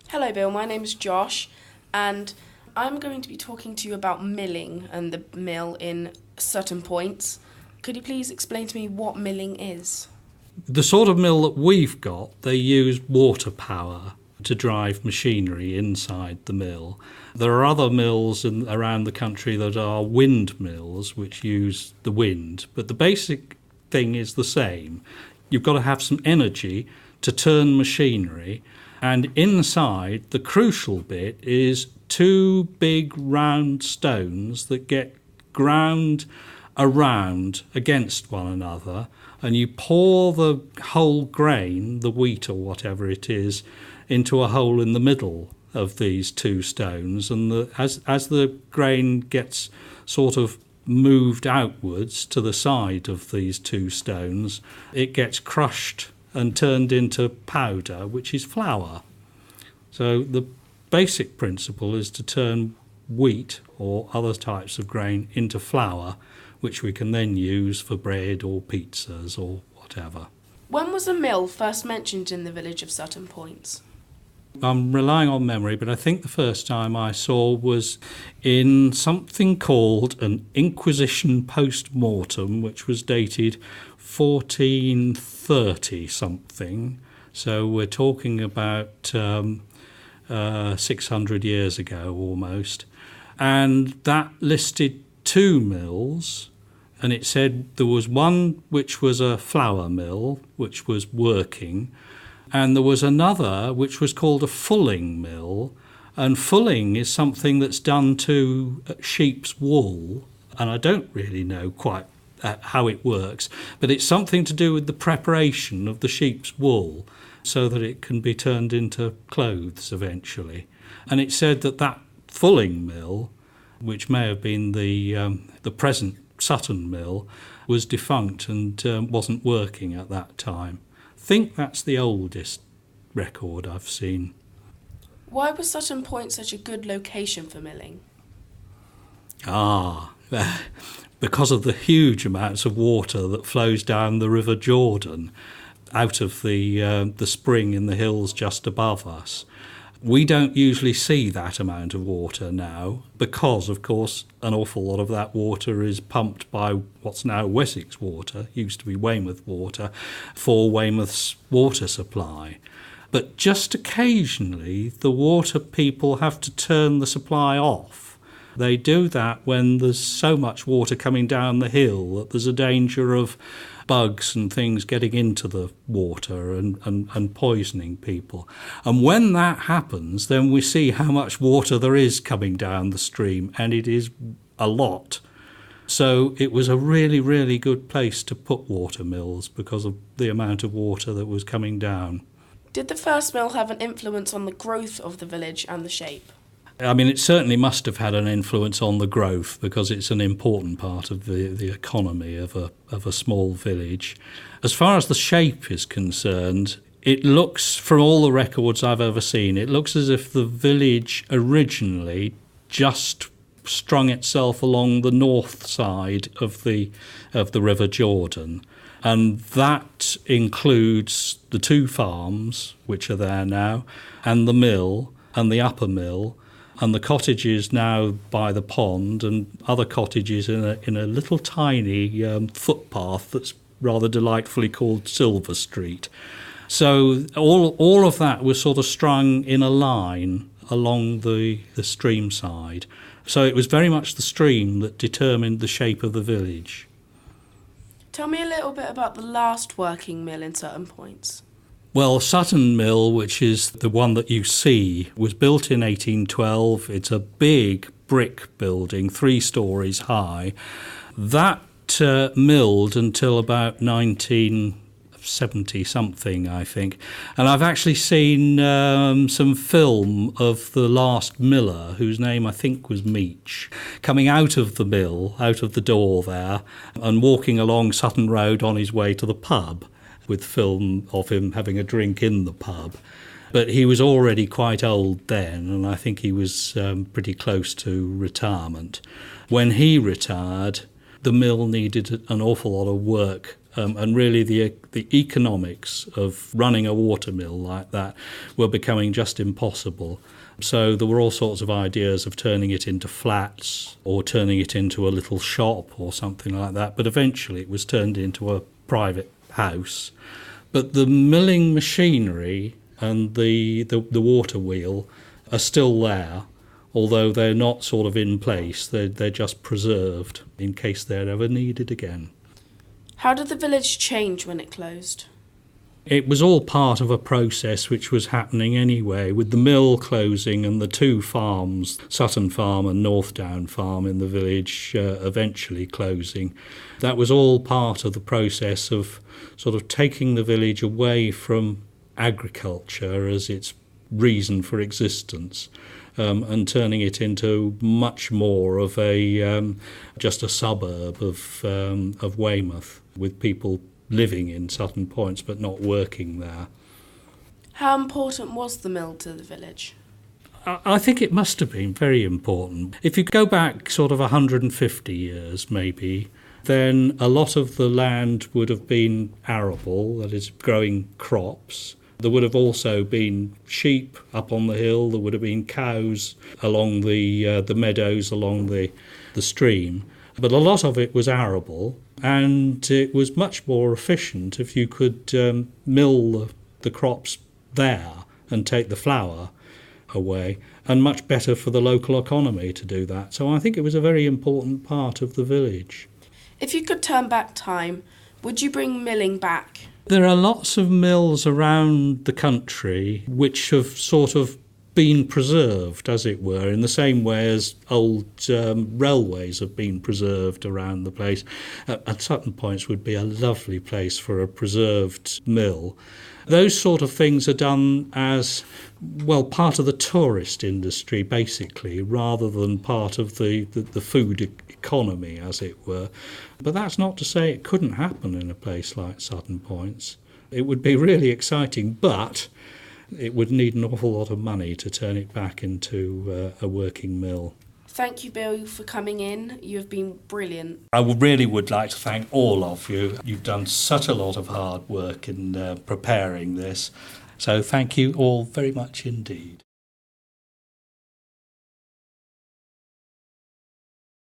Hello Bill, my name is Josh and I'm going to be talking to you about milling and the mill in Sutton Poyntz. Could you please explain to me what milling is? The sort of mill that we've got, they use water power to drive machinery inside the mill. There are other mills around the country that are windmills, which use the wind, but the basic thing is the same. You've got to have some energy to turn machinery, and inside, the crucial bit is two big round stones that get ground around against one another, and you pour the whole grain, the wheat or whatever it is, into a hole in the middle of these two stones, and as the grain gets sort of moved outwards to the side of these two stones, it gets crushed and turned into powder, which is flour. So the basic principle is to turn wheat or other types of grain into flour, which we can then use for bread or pizzas or whatever. When was a mill first mentioned in the village of Sutton Poyntz? I'm relying on memory, but I think the first time I saw was in something called an Inquisition post-mortem, which was dated 1430 something. So we're talking about 600 years ago almost. And that listed two mills, and it said there was one which was a flour mill, which was working, and there was another which was called a fulling mill, and fulling is something that's done to sheep's wool, and I don't really know quite how it works, but it's something to do with the preparation of the sheep's wool so that it can be turned into clothes eventually. And it said that fulling mill, which may have been the present Sutton Mill, was defunct and wasn't working at that time. I think that's the oldest record I've seen. Why was Sutton Poyntz such a good location for milling? Because of the huge amounts of water that flows down the River Jordan out of the spring in the hills just above us. We don't usually see that amount of water now because, of course, an awful lot of that water is pumped by what's now Wessex Water, used to be Weymouth Water, for Weymouth's water supply. But just occasionally, the water people have to turn the supply off. They do that when there's so much water coming down the hill that there's a danger of bugs and things getting into the water and poisoning people. And when that happens, then we see how much water there is coming down the stream, and it is a lot. So it was a really, really good place to put water mills because of the amount of water that was coming down. Did the first mill have an influence on the growth of the village and the shape? I mean, it certainly must have had an influence on the growth because it's an important part of the economy of a small village. As far as the shape is concerned, it looks, from all the records I've ever seen, it looks as if the village originally just strung itself along the north side of the River Jordan. And that includes the two farms, which are there now, and the mill, and the upper mill, and the cottages now by the pond, and other cottages in a little tiny footpath that's rather delightfully called Silver Street. So all of that was sort of strung in a line along the stream side. So it was very much the stream that determined the shape of the village. Tell me a little bit about the last working mill in Sutton Poyntz. Well, Sutton Mill, which is the one that you see, was built in 1812. It's a big brick building, 3 stories high. That milled until about 1970-something, I think. And I've actually seen some film of the last miller, whose name I think was Meach, coming out of the mill, out of the door there, and walking along Sutton Road on his way to the pub, with film of him having a drink in the pub. But he was already quite old then, and I think he was pretty close to retirement. When he retired, the mill needed an awful lot of work And really the economics of running a watermill like that were becoming just impossible. So there were all sorts of ideas of turning it into flats or turning it into a little shop or something like that. But eventually it was turned into a private house. But the milling machinery and the water wheel are still there, although they're not sort of in place. They're just preserved in case they're ever needed again. How did the village change when it closed? It was all part of a process which was happening anyway, with the mill closing and the two farms, Sutton Farm and Northdown Farm in the village, eventually closing. That was all part of the process of sort of taking the village away from agriculture as its reason for existence, and turning it into much more of a just a suburb of Weymouth, with people living in Sutton Poyntz but not working there. How important was the mill to the village? I think it must have been very important. If you go back sort of 150 years maybe, then a lot of the land would have been arable, that is, growing crops. There would have also been sheep up on the hill, there would have been cows along the meadows along the stream. But a lot of it was arable, and it was much more efficient if you could mill the crops there and take the flour away, and much better for the local economy to do that. So I think it was a very important part of the village. If you could turn back time, would you bring milling back? There are lots of mills around the country which have sort of been preserved, as it were, in the same way as old railways have been preserved around the place. And Sutton Poyntz would be a lovely place for a preserved mill. Those sort of things are done as, well, part of the tourist industry, basically, rather than part of the food economy, as it were. But that's not to say it couldn't happen in a place like Sutton Poyntz. It would be really exciting, but it would need an awful lot of money to turn it back into a working mill. Thank you, Bill, for coming in. You have been brilliant. I really would like to thank all of you. You've done such a lot of hard work in preparing this. So thank you all very much indeed.